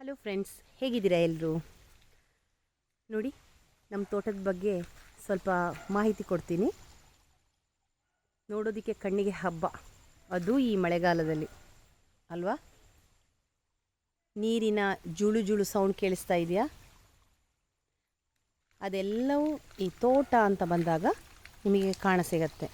Hello friends, ಹೇಗಿದ್ದೀರಾ ಎಲ್ಲರೂ? ನೋಡಿ, ನಮ್ಮ ತೋಟದ ಬಗ್ಗೆ ಸ್ವಲ್ಪ ಮಾಹಿತಿ ಕೊಡ್ತೀನಿ. ನೋಡೋದಕ್ಕೆ ಕಣ್ಣಿಗೆ ಹಬ್ಬ, ಅದು ಈ ಮಳೆಗಾಲದಲ್ಲಿ ಅಲ್ವಾ? ನೀರಿನ ಜುಳು ಜುಳು ಸೌಂಡ್ ಕೇಳಿಸ್ತಾ ಇದೆಯಾ? ಅದೆಲ್ಲವೂ ಈ ತೋಟ ಅಂತ ಬಂದಾಗ ನಿಮಗೆ ಕಾಣಸಿಗತ್ತೆ.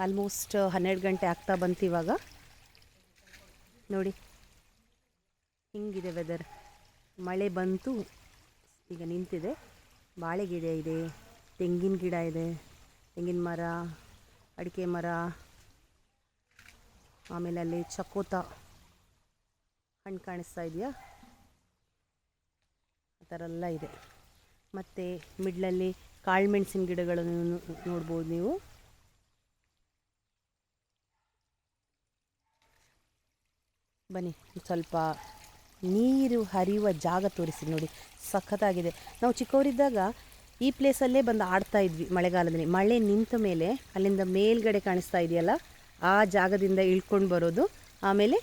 ಆಲ್ಮೋಸ್ಟ್ 12 ಗಂಟೆ ಆಗ್ತಾ ಬಂತು ಇವಾಗ. ನೋಡಿ ಹಿಂಗಿದೆ ವೆದರ್. ಮಳೆ ಬಂತು, ಈಗ ನಿಂತಿದೆ. ಬಾಳೆ ಗಿಡ ಇದೆ, ತೆಂಗಿನ ಗಿಡ ಇದೆ, ತೆಂಗಿನ ಮರ, ಅಡಿಕೆ ಮರ, ಆಮೇಲೆ ಅಲ್ಲಿ ಚಕೋತ ಹಣ್ಣು ಕಾಣಿಸ್ತಾ ಇದೆಯಾ, ಆ ಥರ ಎಲ್ಲ ಇದೆ. ಮತ್ತು ಮಿಡ್ಲಲ್ಲಿ ಕಾಳುಮೆಣಸಿನ ಗಿಡಗಳನ್ನು ನೋಡ್ಬೋದು ನೀವು. ಬನ್ನಿ, ಸ್ವಲ್ಪ ನೀರು ಹರಿಯುವ ಜಾಗ ತೋರಿಸಿ ನೋಡಿ, ಸಖತ್ತಾಗಿದೆ. ನಾವು ಚಿಕ್ಕವರಿದ್ದಾಗ ಈ ಪ್ಲೇಸಲ್ಲೇ ಬಂದು ಆಡ್ತಾ ಇದ್ವಿ ಮಳೆಗಾಲದಲ್ಲಿ. ಮಳೆ ನಿಂತ ಮೇಲೆ ಅಲ್ಲಿಂದ ಮೇಲ್ಗಡೆ ಕಾಣಿಸ್ತಾ ಇದೆಯಲ್ಲ, ಆ ಜಾಗದಿಂದ ಇಳ್ಕೊಂಡು ಬರೋದು, ಆಮೇಲೆ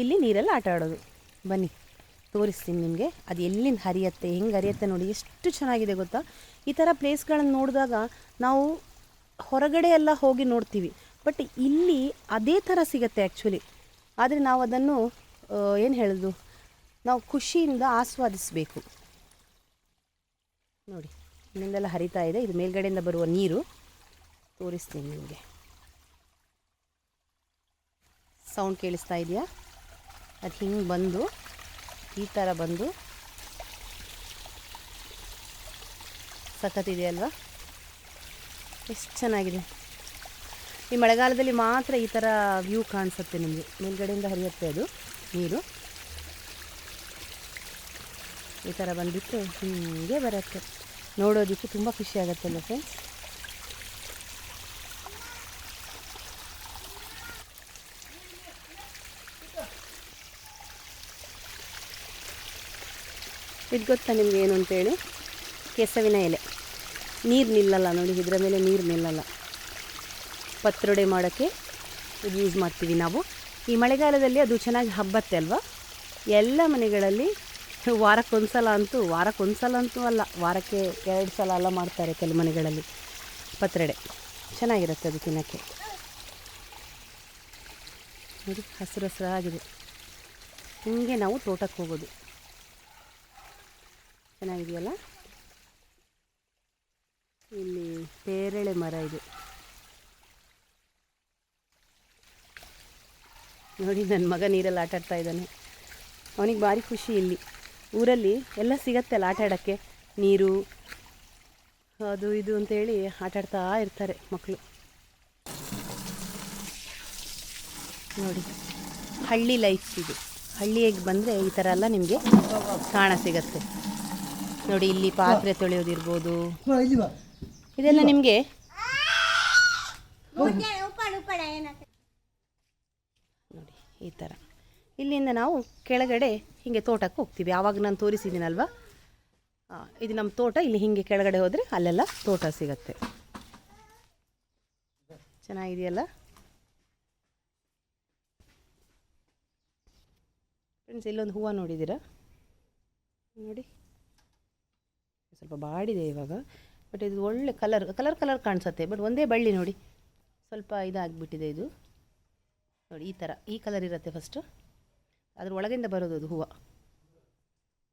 ಇಲ್ಲಿ ನೀರಲ್ಲಿ ಆಟ ಆಡೋದು. ಬನ್ನಿ ತೋರಿಸ್ತೀನಿ ನಿಮಗೆ, ಅದು ಎಲ್ಲಿಂದ ಹರಿಯುತ್ತೆ, ಹೆಂಗೆ ಹರಿಯುತ್ತೆ ನೋಡಿ, ಎಷ್ಟು ಚೆನ್ನಾಗಿದೆ ಗೊತ್ತಾ. ಈ ಥರ ಪ್ಲೇಸ್ಗಳನ್ನು ನೋಡಿದಾಗ ನಾವು ಹೊರಗಡೆ ಎಲ್ಲ ಹೋಗಿ ನೋಡ್ತೀವಿ, ಬಟ್ ಇಲ್ಲಿ ಅದೇ ಥರ ಸಿಗುತ್ತೆ ಆ್ಯಕ್ಚುಲಿ. ಆದರೆ ನಾವು ಅದನ್ನು ಏನು ಹೇಳೋದು, ನಾವು ಖುಷಿಯಿಂದ ಆಸ್ವಾದಿಸಬೇಕು. ನೋಡಿ, ಇಲ್ಲಿಂದೆಲ್ಲ ಹರಿತಾ ಇದೆ, ಇದು ಮೇಲ್ಗಡೆಯಿಂದ ಬರುವ ನೀರು. ತೋರಿಸ್ತೀನಿ ನಿಮಗೆ. ಸೌಂಡ್ ಕೇಳಿಸ್ತಾ ಇದೆಯಾ? ಅದು ಹಿಂಗೆ ಬಂದು ಈ ಥರ ಬಂದು ಸಖತ್ತಿದೆಯಲ್ವಾ? ಎಷ್ಟು ಚೆನ್ನಾಗಿದೆ. ಈ ಮಳೆಗಾಲದಲ್ಲಿ ಮಾತ್ರ ಈ ಥರ ವ್ಯೂ ಕಾಣಿಸುತ್ತೆ ನಿಮಗೆ. ಮೇಲ್ಗಡೆಯಿಂದ ಹರಿಯುತ್ತೆ ಅದು ನೀರು, ಈ ಥರ ಬಂದುಬಿಟ್ಟು ಹೀಗೆ ಬರುತ್ತೆ. ನೋಡೋದಕ್ಕೆ ತುಂಬ ಖುಷಿ ಆಗುತ್ತಲ್ಲ ಫ್ರೆಂಡ್ಸ್. ಇದು ಗೊತ್ತಾ ನಿಮ್ಗೆ ಏನು ಅಂತೇಳಿ? ಕೆಸವಿನ ಎಲೆ. ನೀರು ನಿಲ್ಲಲ್ಲ ನೋಡಿ, ಇದರ ಮೇಲೆ ನೀರು ನಿಲ್ಲಲ್ಲ. ಪತ್ರೊಡೆ ಮಾಡೋಕ್ಕೆ ಇದು ಯೂಸ್ ಮಾಡ್ತೀವಿ ನಾವು. ಈ ಮಳೆಗಾಲದಲ್ಲಿ ಅದು ಚೆನ್ನಾಗಿ ಹಬ್ಬತ್ತೆ ಅಲ್ವಾ? ಎಲ್ಲ ಮನೆಗಳಲ್ಲಿ ವಾರಕ್ಕೊಂದ್ಸಲ ಅಂತೂ ಅಲ್ಲ, ವಾರಕ್ಕೆ 2 ಸಲ ಎಲ್ಲ ಮಾಡ್ತಾರೆ ಕೆಲವು ಮನೆಗಳಲ್ಲಿ ಪತ್ರೊಡೆ. ಚೆನ್ನಾಗಿರುತ್ತೆ ಅದು ತಿನ್ನೋಕ್ಕೆ. ನೋಡಿ, ಹಸಿರು ಹಸಿರಾಗಿದೆ. ಹಿಂಗೆ ನಾವು ತೋಟಕ್ಕೆ ಹೋಗೋದು. ಚೆನ್ನಾಗಿದೆಯಲ್ಲ? ಇಲ್ಲಿ ಪೇರಳೆ ಮರ ಇದೆ ನೋಡಿ. ನನ್ನ ಮಗ ನೀರಲ್ಲಿ ಆಟಾಡ್ತಾ ಇದ್ದಾನೆ. ಅವನಿಗೆ ಭಾರಿ ಖುಷಿ. ಇಲ್ಲಿ ಊರಲ್ಲಿ ಎಲ್ಲ ಸಿಗತ್ತಲ್ಲ ಆಟ ಆಡೋಕ್ಕೆ, ನೀರು ಅದು ಇದು ಅಂತೇಳಿ ಆಟಾಡ್ತಾ ಇರ್ತಾರೆ ಮಕ್ಕಳು. ನೋಡಿ, ಹಳ್ಳಿ ಲೈಫ್ ಇದು. ಹಳ್ಳಿಗೆ ಬಂದರೆ ಈ ಥರ ಎಲ್ಲ ನಿಮಗೆ ಸಿಗತ್ತೆ ನೋಡಿ. ಇಲ್ಲಿ ಪಾತ್ರೆ ತೊಳೆಯೋದಿರ್ಬೋದು, ಇದೆಲ್ಲ ನಿಮಗೆ ನೋಡಿ ಈ ಥರ. ಇಲ್ಲಿಂದ ನಾವು ಕೆಳಗಡೆ ಹೀಗೆ ತೋಟಕ್ಕೆ ಹೋಗ್ತೀವಿ. ಆವಾಗ ನಾನು ತೋರಿಸಿದ್ದೀನಲ್ವ, ಇದು ನಮ್ಮ ತೋಟ. ಇಲ್ಲಿ ಹೀಗೆ ಕೆಳಗಡೆ ಹೋದರೆ ಅಲ್ಲೆಲ್ಲ ತೋಟ ಸಿಗತ್ತೆ. ಚೆನ್ನಾಗಿದೆಯಲ್ಲ ಫ್ರೆಂಡ್ಸ್? ಇಲ್ಲೊಂದು ಹೂವು ನೋಡಿದ್ದೀರಾ? ನೋಡಿ, ಸ್ವಲ್ಪ ಬಾಡಿದೆ ಇವಾಗ, ಬಟ್ ಇದು ಒಳ್ಳೆ ಕಲರ್ ಕಾಣಿಸುತ್ತೆ. ಬಟ್ ಒಂದೇ ಬಳ್ಳಿ ನೋಡಿ, ಸ್ವಲ್ಪ ಇದಾಗಿಬಿಟ್ಟಿದೆ ಇದು. ನೋಡಿ, ಈ ಥರ ಈ ಕಲರ್ ಇರುತ್ತೆ ಫಸ್ಟು, ಅದ್ರ ಒಳಗಿಂದ ಬರೋದು ಅದು ಹೂವು.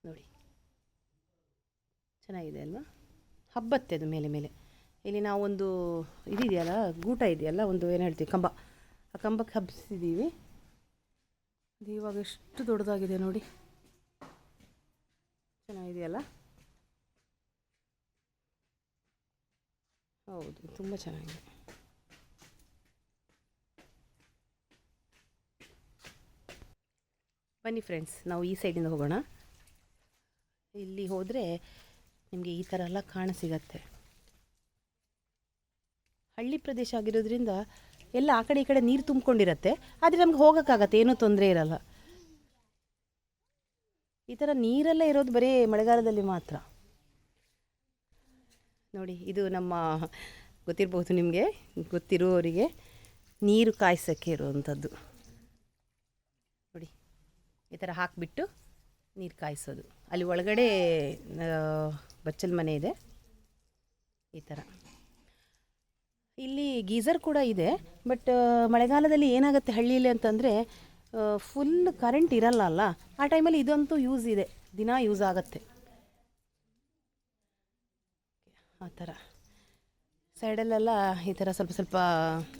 ನೋಡಿ, ಚೆನ್ನಾಗಿದೆ ಅಲ್ವಾ? ಹಬ್ಬತ್ತೆ ಅದು ಮೇಲೆ ಮೇಲೆ. ಇಲ್ಲಿ ನಾವೊಂದು ಇದೆಯಲ್ಲ, ಗೂಟ ಇದೆಯಲ್ಲ, ಒಂದು ಏನು ಹೇಳ್ತೀವಿ, ಕಂಬ. ಆ ಕಂಬಕ್ಕೆ ಹಬ್ಬಿಸಿದ್ದೀವಿ. ಅದು ಇವಾಗ ಎಷ್ಟು ದೊಡ್ಡದಾಗಿದೆ ನೋಡಿ, ಚೆನ್ನಾಗಿದೆಯಲ್ಲ? ಹೌದು, ತುಂಬ ಚೆನ್ನಾಗಿದೆ. ಬನ್ನಿ ಫ್ರೆಂಡ್ಸ್, ನಾವು ಈ ಸೈಡಿಂದ ಹೋಗೋಣ. ಇಲ್ಲಿ ಹೋದರೆ ನಿಮಗೆ ಈ ಥರ ಎಲ್ಲ ಕಾಣಸಿಗತ್ತೆ. ಹಳ್ಳಿ ಪ್ರದೇಶ ಆಗಿರೋದ್ರಿಂದ ಎಲ್ಲ ಆ ಕಡೆ ಈ ಕಡೆ ನೀರು ತುಂಬಿಕೊಂಡಿರತ್ತೆ, ಆದರೆ ನಮ್ಗೆ ಹೋಗೋಕ್ಕಾಗತ್ತೆ, ಏನೂ ತೊಂದರೆ ಇರಲ್ಲ. ಈ ಥರ ನೀರೆಲ್ಲ ಇರೋದು ಬರೀ ಮಳೆಗಾಲದಲ್ಲಿ ಮಾತ್ರ. ನೋಡಿ, ಇದು ನಮ್ಮ ಗೊತ್ತಿರ್ಬೋದು ನಿಮಗೆ, ಗೊತ್ತಿರುವವರಿಗೆ, ನೀರು ಕಾಯಿಸೋಕ್ಕೆ ಇರುವಂಥದ್ದು ನೋಡಿ. ಈ ಥರ ಹಾಕಿಬಿಟ್ಟು ನೀರು ಕಾಯಿಸೋದು. ಅಲ್ಲಿ ಒಳಗಡೆ ಬಚ್ಚಲ ಮನೆ ಇದೆ. ಈ ಥರ ಇಲ್ಲಿ ಗೀಝರ್ ಕೂಡ ಇದೆ. ಬಟ್ ಮಳೆಗಾಲದಲ್ಲಿ ಏನಾಗುತ್ತೆ ಹಳ್ಳಿಯಲ್ಲಿ ಅಂತಂದರೆ ಫುಲ್ ಕರೆಂಟ್ ಇರಲ್ಲ ಅಲ್ಲ, ಆ ಟೈಮಲ್ಲಿ ಇದಂತೂ ಯೂಸ್ ಇದೆ, ದಿನ ಯೂಸ್ ಆಗುತ್ತೆ. ಆ ಥರ ಸೈಡಲ್ಲೆಲ್ಲ ಈ ಥರ ಸ್ವಲ್ಪ ಸ್ವಲ್ಪ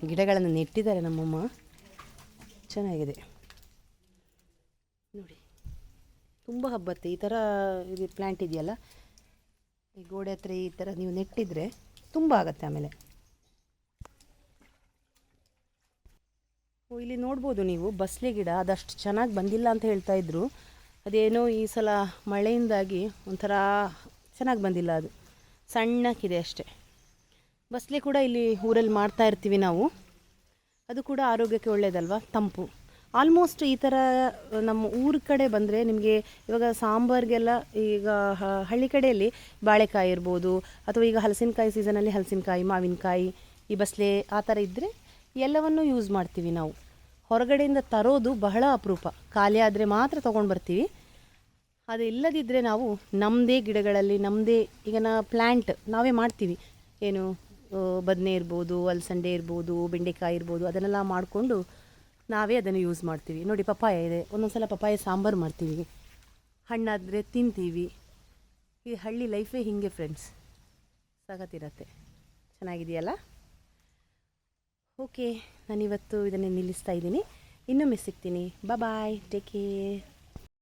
ಗಿಡಗಳನ್ನು ನೆಟ್ಟಿದ್ದಾರೆ ನಮ್ಮಮ್ಮ. ಚೆನ್ನಾಗಿದೆ ನೋಡಿ, ತುಂಬ ಹಬ್ಬತ್ತೆ ಈ ಥರ ಇದು ಪ್ಲ್ಯಾಂಟ್ ಇದೆಯಲ್ಲ, ಈ ಗೋಡೆ ಹತ್ರ ಈ ಥರ ನೀವು ನೆಟ್ಟಿದ್ರೆ ತುಂಬ ಆಗುತ್ತೆ. ಆಮೇಲೆ ಇಲ್ಲಿ ನೋಡ್ಬೋದು ನೀವು ಬಸಳೆ ಗಿಡ, ಅದಷ್ಟು ಚೆನ್ನಾಗಿ ಬಂದಿಲ್ಲ ಅಂತ ಹೇಳ್ತಾಯಿದ್ರು. ಅದೇನೋ ಈ ಸಲ ಮಳೆಯಿಂದಾಗಿ ಒಂಥರ ಚೆನ್ನಾಗಿ ಬಂದಿಲ್ಲ, ಅದು ಸಣ್ಣಕ್ಕಿದೆ ಅಷ್ಟೆ. ಬಸಳೆ ಕೂಡ ಇಲ್ಲಿ ಊರಲ್ಲಿ ಮಾಡ್ತಾ ಇರ್ತೀವಿ ನಾವು, ಅದು ಕೂಡ ಆರೋಗ್ಯಕ್ಕೆ ಒಳ್ಳೆಯದಲ್ವ, ತಂಪು. ಆಲ್ಮೋಸ್ಟ್ ಈ ಥರ ನಮ್ಮ ಊರ ಕಡೆ ಬಂದರೆ ನಿಮಗೆ ಇವಾಗ ಸಾಂಬಾರಿಗೆಲ್ಲ, ಈಗ ಹಳ್ಳಿ ಕಡೆಯಲ್ಲಿ ಬಾಳೆಕಾಯಿ ಇರ್ಬೋದು, ಅಥವಾ ಈಗ ಹಲಸಿನಕಾಯಿ ಸೀಸನಲ್ಲಿ ಹಲಸಿನಕಾಯಿ, ಮಾವಿನಕಾಯಿ, ಈ ಬಸಳೆ ಆ ಥರ ಇದ್ದರೆ ಎಲ್ಲವನ್ನೂ ಯೂಸ್ ಮಾಡ್ತೀವಿ ನಾವು. ಹೊರಗಡೆಯಿಂದ ತರೋದು ಬಹಳ ಅಪರೂಪ, ಖಾಲಿ ಆದರೆ ಮಾತ್ರ ತೊಗೊಂಡು ಬರ್ತೀವಿ. ಅದು ಇಲ್ಲದಿದ್ದರೆ ನಾವು ನಮ್ಮದೇ ಗಿಡಗಳಲ್ಲಿ ನಮ್ಮದೇ ಈಗ ಪ್ಲ್ಯಾಂಟ್ ನಾವೇ ಮಾಡ್ತೀವಿ. ಏನು ಬದನೆ ಇರ್ಬೋದು, ಅಲಸಂಡೆ ಇರ್ಬೋದು, ಬೆಂಡೆಕಾಯಿ ಇರ್ಬೋದು, ಅದನ್ನೆಲ್ಲ ಮಾಡಿಕೊಂಡು ನಾವೇ ಅದನ್ನು ಯೂಸ್ ಮಾಡ್ತೀವಿ. ನೋಡಿ ಪಪ್ಪಾಯ ಇದೆ, ಒಂದೊಂದು ಸಲ ಪಪ್ಪಾಯ ಸಾಂಬಾರು ಮಾಡ್ತೀವಿ, ಹಣ್ಣಾದರೆ ತಿಂತೀವಿ. ಈ ಹಳ್ಳಿ ಲೈಫೇ ಹೀಗೆ ಫ್ರೆಂಡ್ಸ್, ಸಖತ್ತಿರತ್ತೆ. ಚೆನ್ನಾಗಿದೆಯಲ್ಲ? ಓಕೆ, ನಾನಿವತ್ತು ಇದನ್ನೇ ನಿಲ್ಲಿಸ್ತಾ ಇದ್ದೀನಿ. ಇನ್ನೊಮ್ಮೆ ಸಿಗ್ತೀನಿ. ಬಾಯ್, ಟೇಕ್ ಕೇರ್.